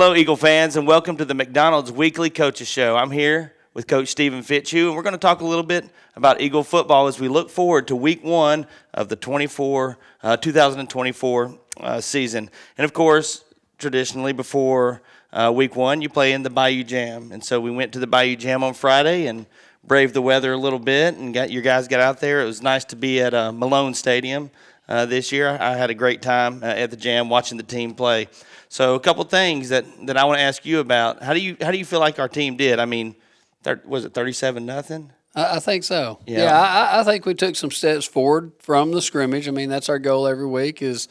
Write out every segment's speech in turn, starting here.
Hello, Eagle fans, and welcome to the McDonald's Weekly Coaches Show. I'm here with Coach Stephen Fitzhugh, and we're going to talk a little bit about Eagle football as we look forward to Week 1 of the 2024 season. And, of course, traditionally before Week 1, you play in the Bayou Jam. And so we went to the Bayou Jam on Friday and braved the weather a little bit and your guys got out there. It was nice to be at Malone Stadium this year. I had a great time at the Jam watching the team play. So a couple things that I want to ask you about. How do you feel like our team did? I mean, was it 37-0? I think so. Yeah, I think we took some steps forward from the scrimmage. I mean, that's our goal every week is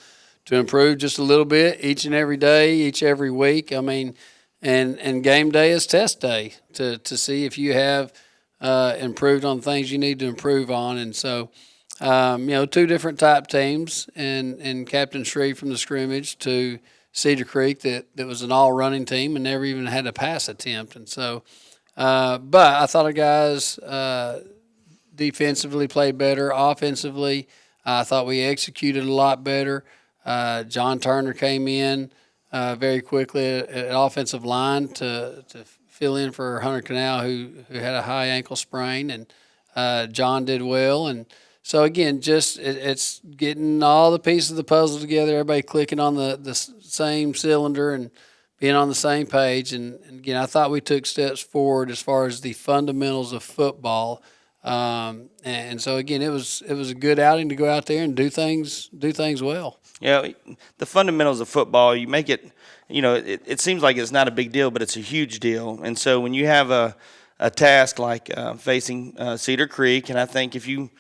to improve just a little bit each and every day, every week. I mean, and game day is test day to see if you have improved on things you need to improve on. And so, two different type teams and Captain Shreve from the scrimmage to Cedar Creek that was an all-running team and never even had a pass attempt. And so, but I thought our guys defensively played better. Offensively, I thought we executed a lot better. John Turner came in very quickly at offensive line to fill in for Hunter Canal, who had a high ankle sprain, and John did well. And so, again, just it's getting all the pieces of the puzzle together, everybody clicking on the same cylinder and being on the same page. And again, I thought we took steps forward as far as the fundamentals of football. And so, again, it was a good outing to go out there and do things well. Yeah, the fundamentals of football, you make it, it seems like it's not a big deal, but it's a huge deal. And so when you have a task like facing Cedar Creek, and I think if you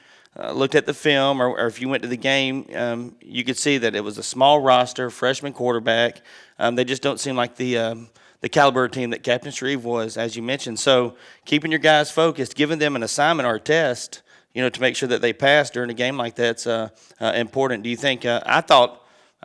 looked at the film or if you went to the game, you could see that it was a small roster, freshman quarterback. They just don't seem like the caliber team that Captain Shreve was, as you mentioned. So keeping your guys focused, giving them an assignment or a test, to make sure that they pass during a game like that's important. Do you think I'll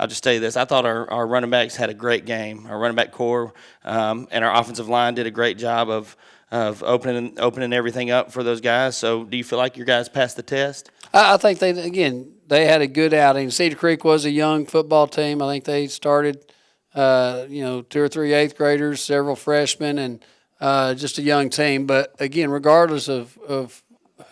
just tell you this, I thought our running backs had a great game. Our running back core and our offensive line did a great job of opening everything up for those guys. So do you feel like your guys passed the test? I think they had a good outing. Cedar Creek was a young football team. I think they started, 2 or 3 eighth graders, several freshmen, and just a young team. But, again, regardless of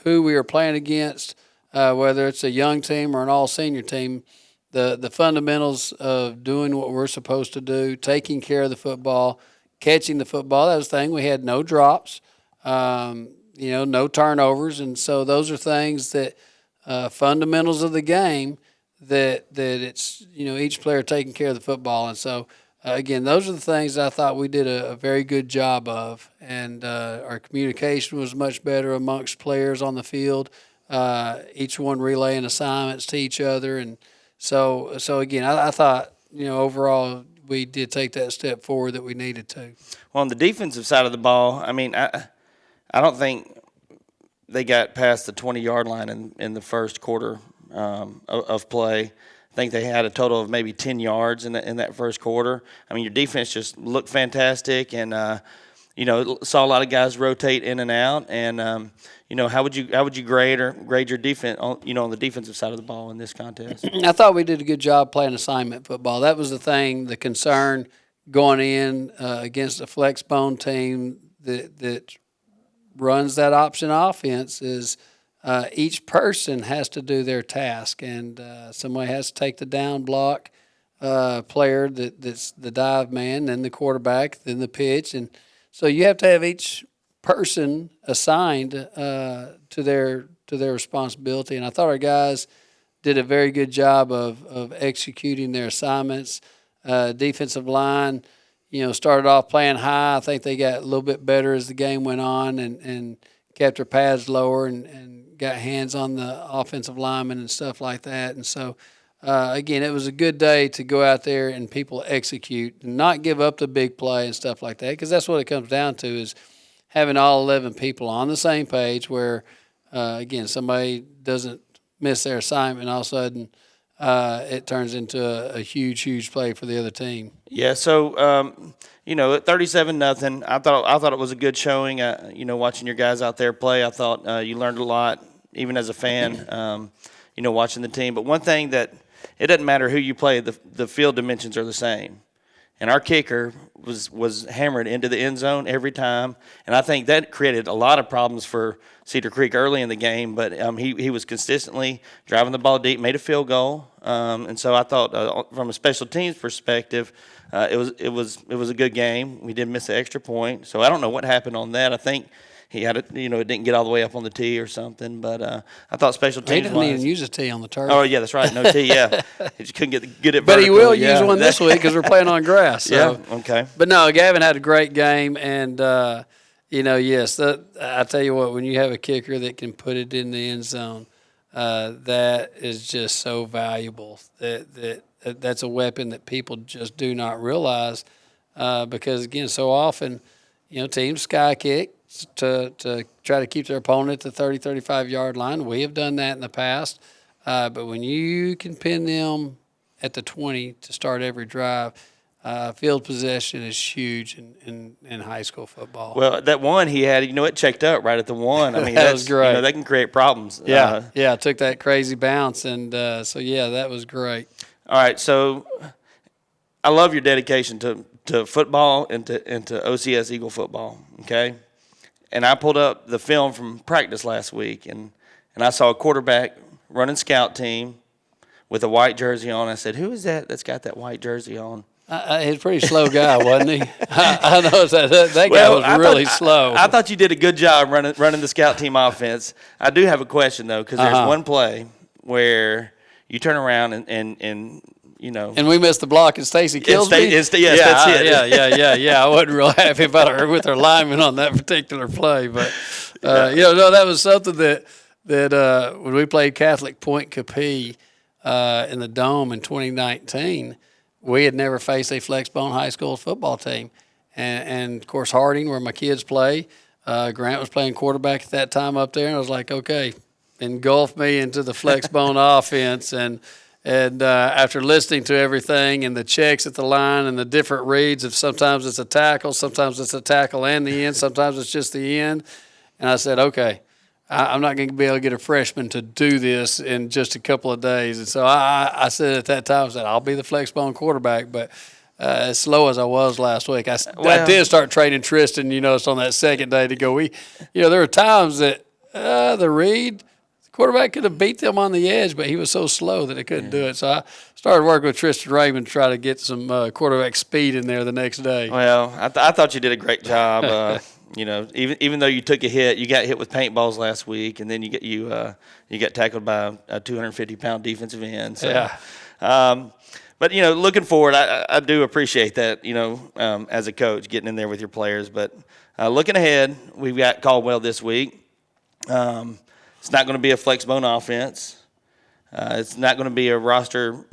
who we are playing against, whether it's a young team or an all-senior team, the fundamentals of doing what we're supposed to do, taking care of the football, catching the football, that was the thing. We had no drops, no turnovers. And so those are things that fundamentals of the game that it's, each player taking care of the football. And so, again, those are the things that I thought we did a very good job of. And our communication was much better amongst players on the field, each one relaying assignments to each other. And so again, I thought, overall we did take that step forward that we needed to. Well, on the defensive side of the ball, I mean, I don't think they got past the 20-yard line in the first quarter of play. I think they had a total of maybe 10 yards in that first quarter. I mean, your defense just looked fantastic, and saw a lot of guys rotate in and out. And how would you grade your defense on the defensive side of the ball in this contest? I thought we did a good job playing assignment football. That was the concern going in against a flex bone team that runs that option offense is each person has to do their task, and somebody has to take the down block player that's the dive man, then the quarterback, then the pitch, and so you have to have each person assigned to their responsibility. And I thought our guys did a very good job of executing their assignments. Defensive line, started off playing high. I think they got a little bit better as the game went on and kept their pads lower and got hands on the offensive linemen and stuff like that. And so, again, it was a good day to go out there and people execute and not give up the big play and stuff like that, because that's what it comes down to is having all 11 people on the same page where, again, somebody doesn't miss their assignment and all of a sudden it turns into a huge, huge play for the other team. Yeah, so, at 37-0, I thought it was a good showing. Watching your guys out there play, I thought you learned a lot, even as a fan, watching the team. But one thing that it doesn't matter who you play, the field dimensions are the same. and our kicker was hammered into the end zone every time, and I think that created a lot of problems for Cedar Creek early in the game. But he was consistently driving the ball deep, made a field goal, and so I thought from a special teams perspective, it was a good game. We did miss an extra point, so I don't know what happened on that. I think he had it didn't get all the way up on the tee or something. But I thought special teams. He didn't even use a tee on the turf. Oh yeah, that's right, no tee. Yeah, he just couldn't get it. But vertical. he will use one this week because we're playing on grass. So. Yeah. Okay. But no, Gavin had a great game, and yes, I tell you what, when you have a kicker that can put it in the end zone, that is just so valuable. That's a weapon that people just do not realize, because again, so often, teams sky kick to try to keep their opponent at the 30, 35-yard line. We have done that in the past. But when you can pin them at the 20 to start every drive, field possession is huge in high school football. Well, that one he had, it checked up right at the one. I mean, that was great. That can create problems. Yeah, took that crazy bounce. And that was great. All right, so I love your dedication to football and to OCS Eagle football, okay? And I pulled up the film from practice last week, and I saw a quarterback running scout team with a white jersey on. I said, who is that that's got that white jersey on? He's a pretty slow guy, wasn't he? I noticed that guy was really slow. I thought you did a good job running the scout team offense. I do have a question, though, because there's one play where you turn around and And we missed the block, and Stacy kills me. That's it. Yeah. I wasn't real happy with our lineman on that particular play, but that was something that when we played Catholic Point Capee in the Dome in 2019, we had never faced a Flexbone High School football team, and of course Harding, where my kids play, Grant was playing quarterback at that time up there, and I was like, okay, engulf me into the Flexbone offense. And after listening to everything and the checks at the line and the different reads of sometimes it's a tackle and the end, sometimes it's just the end. And I said, okay, I'm not going to be able to get a freshman to do this in just a couple of days. And so I said at that time, I'll be the Flexbone quarterback. But as slow as I was last week, I did start training Tristan, it's on that second day to go. There were times that the read – quarterback could have beat them on the edge, but he was so slow that he couldn't do it. So I started working with Tristan Raymond to try to get some quarterback speed in there the next day. Well, I thought you did a great job. Even though you took a hit, you got hit with paintballs last week, and then you got tackled by a 250-pound defensive end. So, yeah. But looking forward, I do appreciate that. As a coach, getting in there with your players. But looking ahead, we've got Caldwell this week. It's not going to be a Flexbone offense. It's not going to be a roster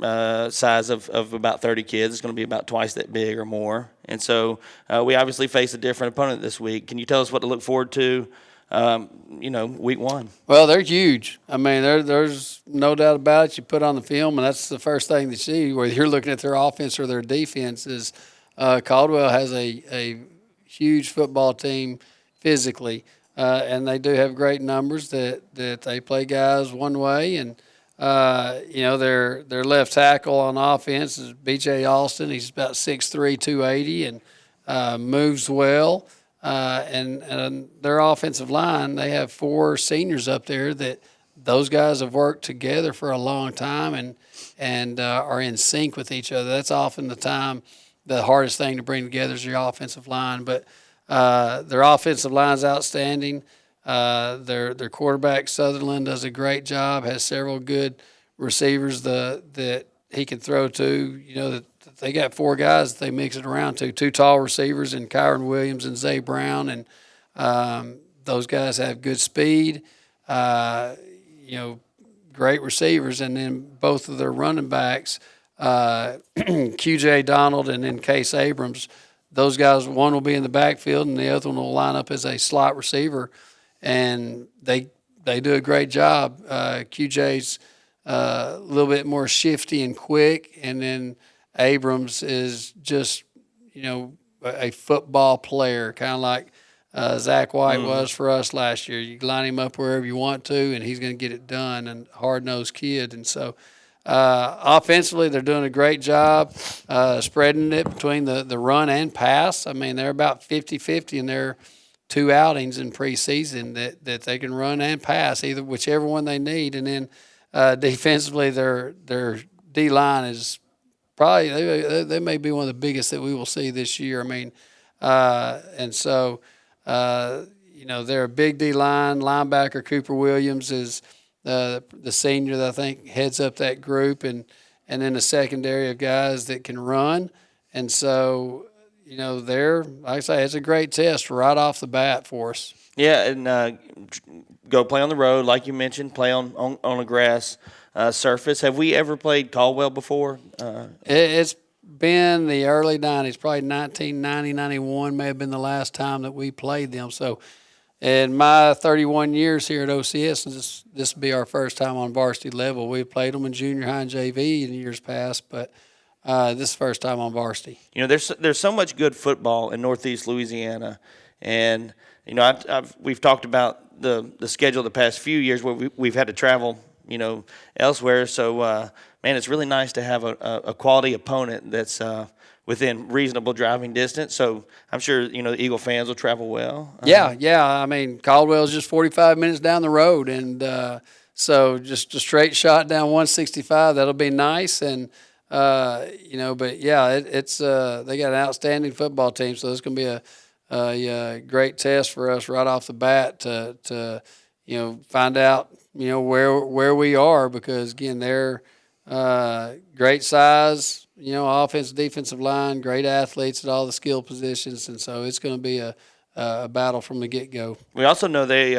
size of about 30 kids. It's going to be about twice that big or more. And so we obviously face a different opponent this week. Can you tell us what to look forward to, week one? Well, they're huge. I mean, there's no doubt about it. You put on the film, and that's the first thing that you see, whether you're looking at their offense or their defense, is Caldwell has a huge football team physically. And they do have great numbers that they play guys one way. And, their left tackle on offense is B.J. Alston. He's about 6'3", 280, and moves well. And their offensive line, they have 4 seniors up there that those guys have worked together for a long time and are in sync with each other. That's often the hardest thing to bring together is your offensive line. But their offensive line's outstanding. Their quarterback, Sutherland, does a great job, has several good receivers that he can throw to. That they got 4 guys that they mix it around to, 2 tall receivers in Kyron Williams and Zay Brown. And those guys have good speed, great receivers. And then both of their running backs, QJ Donald and then Case Abrams, those guys, one will be in the backfield and the other one will line up as a slot receiver, and they do a great job. QJ's a little bit more shifty and quick, and then Abrams is just, a football player, kind of like Zach White was for us last year. You line him up wherever you want to, and he's going to get it done, and hard-nosed kid. And so Offensively, they're doing a great job spreading it between the run and pass. I mean, they're about 50-50 in their 2 outings in preseason that they can run and pass, whichever one they need. And then defensively, their D-line is probably they may be one of the biggest that we will see this year. I mean, and so they're a big D-line. Linebacker Cooper Williams is the senior that I think heads up that group, and then a secondary of guys that can run. And so, they're, like I say, it's a great test right off the bat for us. Yeah, and go play on the road, like you mentioned, play on a grass surface. Have we ever played Caldwell before? It's been the early 90s, probably 1990, 91 may have been the last time that we played them. So in my 31 years here at OCS, this will be our first time on varsity level. We've played them in junior high and JV in years past, but this is the first time on varsity. There's so much good football in Northeast Louisiana, and we've talked about the schedule the past few years where we've had to travel elsewhere. So man, it's really nice to have a quality opponent that's within reasonable driving distance. So I'm sure the Eagle fans will travel well. Yeah. I mean, Caldwell's just 45 minutes down the road, and so just a straight shot down 165. That'll be nice, and but yeah, it's they got an outstanding football team, so it's going to be a great test for us right off the bat to find out where we are, because again they're great size, offensive, defensive line, great athletes at all the skill positions, and so it's going to be a battle from the get-go. We also know they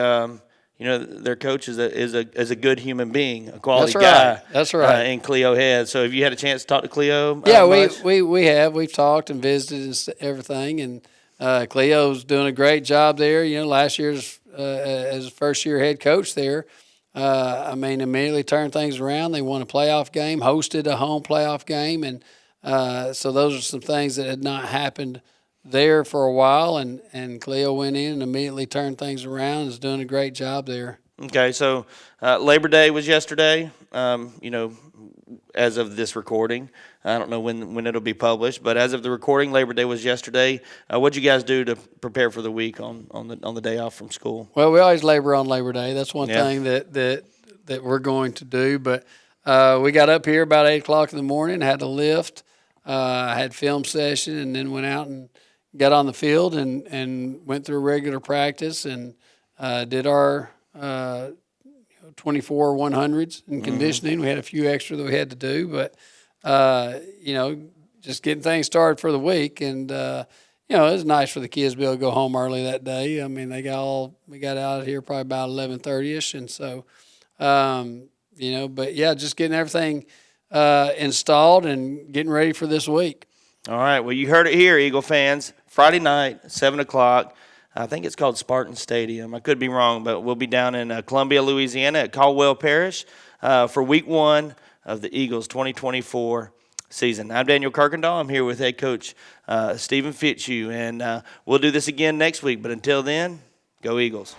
their coach is a good human being, a quality guy. Guy. That's right. In Cleo Head. So have you had a chance to talk to Cleo? Yeah, we have. We've talked and visited and everything, and Cleo's doing a great job there. Last year as a first-year head coach there, immediately turned things around. They won a playoff game, hosted a home playoff game, and so those are some things that had not happened there for a while, and Cleo went in and immediately turned things around and is doing a great job there. Okay, so Labor Day was yesterday, as of this recording. I don't know when it'll be published, but as of the recording, Labor Day was yesterday. What'd you guys do to prepare for the week on the day off from school? Well, we always labor on Labor Day. That's one thing that we're going to do. But we got up here about 8 o'clock in the morning, had to lift, had film session, and then went out and got on the field and went through regular practice and did our 24 100s in conditioning. Mm-hmm. We had a few extra that we had to do, but just getting things started for the week. And it was nice for the kids to be able to go home early that day. I mean, we got out of here probably about 11:30ish, and so but yeah, just getting everything installed and getting ready for this week. All right. Well, you heard it here, Eagle fans. Friday night, 7 o'clock. I think it's called Spartan Stadium. I could be wrong, but we'll be down in Columbia, Louisiana at Caldwell Parish for week 1 of the Eagles 2024 season. I'm Daniel Kirkendall. I'm here with head coach Stephen Fitzhugh, and we'll do this again next week. But until then, go Eagles.